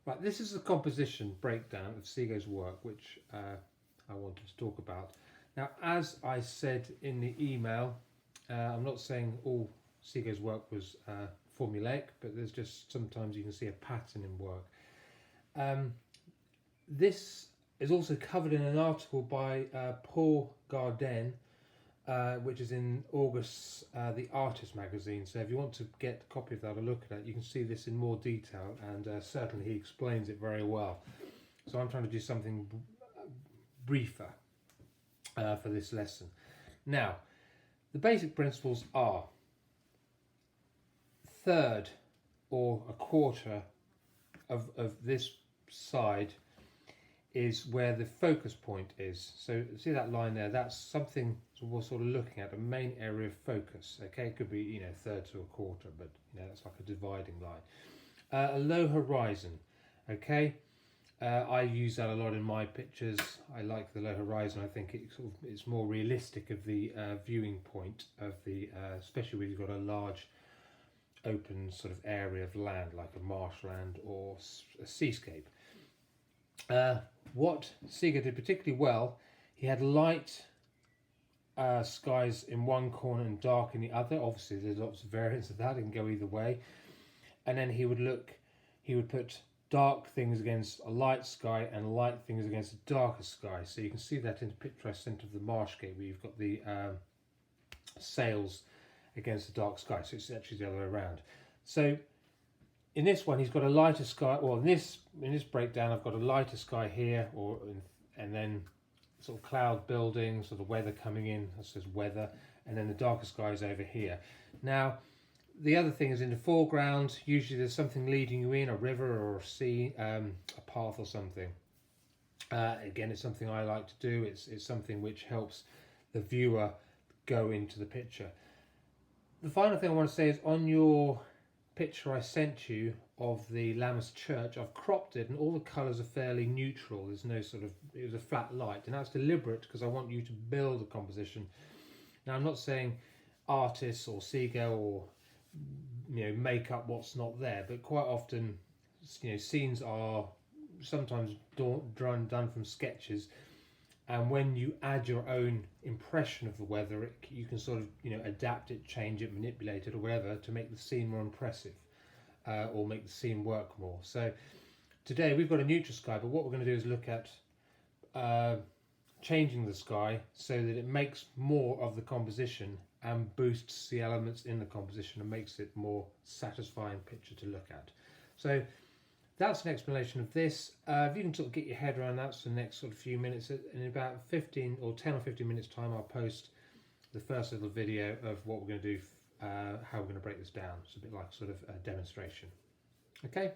Right, this is the composition breakdown of Seago's work, which I wanted to talk about. Now, as I said in the email, I'm not saying all Seago's work was formulaic, but there's just sometimes you can see a pattern in work. This is also covered in an article by Paul Garden, which is in August's The Artist magazine. So if you want to get a copy of that or look at it, you can see this in more detail, and certainly he explains it very well. So I'm trying to do something briefer for this lesson. Now, the basic principles are: third or a quarter of this side is where the focus point is. So see that line there, that's something we're sort of looking at, a main area of focus. Okay, it could be, you know, third to a quarter, but you know, that's like a dividing line. A low horizon. Okay, I use that a lot in my pictures. I like the low horizon. I think it's more realistic of the viewing point of the, especially when you've got a large open sort of area of land like a marshland or a seascape. What Seago did particularly well, he had light skies in one corner and dark in the other. Obviously there's lots of variants of that, it can go either way. And then he would put dark things against a light sky and light things against a darker sky. So you can see that in the picture I sent of the Marshgate, where you've got the sails against the dark sky. So it's actually the other way around. So in this one, he's got a lighter sky. Well, in this breakdown, I've got a lighter sky here, and then sort of cloud building, sort of weather coming in. That says weather, and then the darker sky is over here. Now, the other thing is in the foreground. Usually, there's something leading you in, a river or a sea, a path or something. Again, it's something I like to do. It's something which helps the viewer go into the picture. The final thing I want to say is on your picture I sent you of the Lammas Church, I've cropped it and all the colours are fairly neutral. There's no sort of, it was a flat light, and that's deliberate because I want you to build a composition. Now, I'm not saying artists or Seago or, you know, make up what's not there, but quite often, you know, scenes are sometimes done from sketches, and when you add your own impression of the weather, you can sort of, you know, adapt it, change it, manipulate it or whatever to make the scene more impressive, or make the scene work more. So today we've got a neutral sky, but what we're going to do is look at changing the sky so that it makes more of the composition and boosts the elements in the composition and makes it more satisfying picture to look at. So that's an explanation of this. If you can sort of get your head around that for the next sort of few minutes, in about 10 or 15 minutes time, I'll post the first little video of what we're going to do, how we're going to break this down. It's a bit like sort of a demonstration. Okay.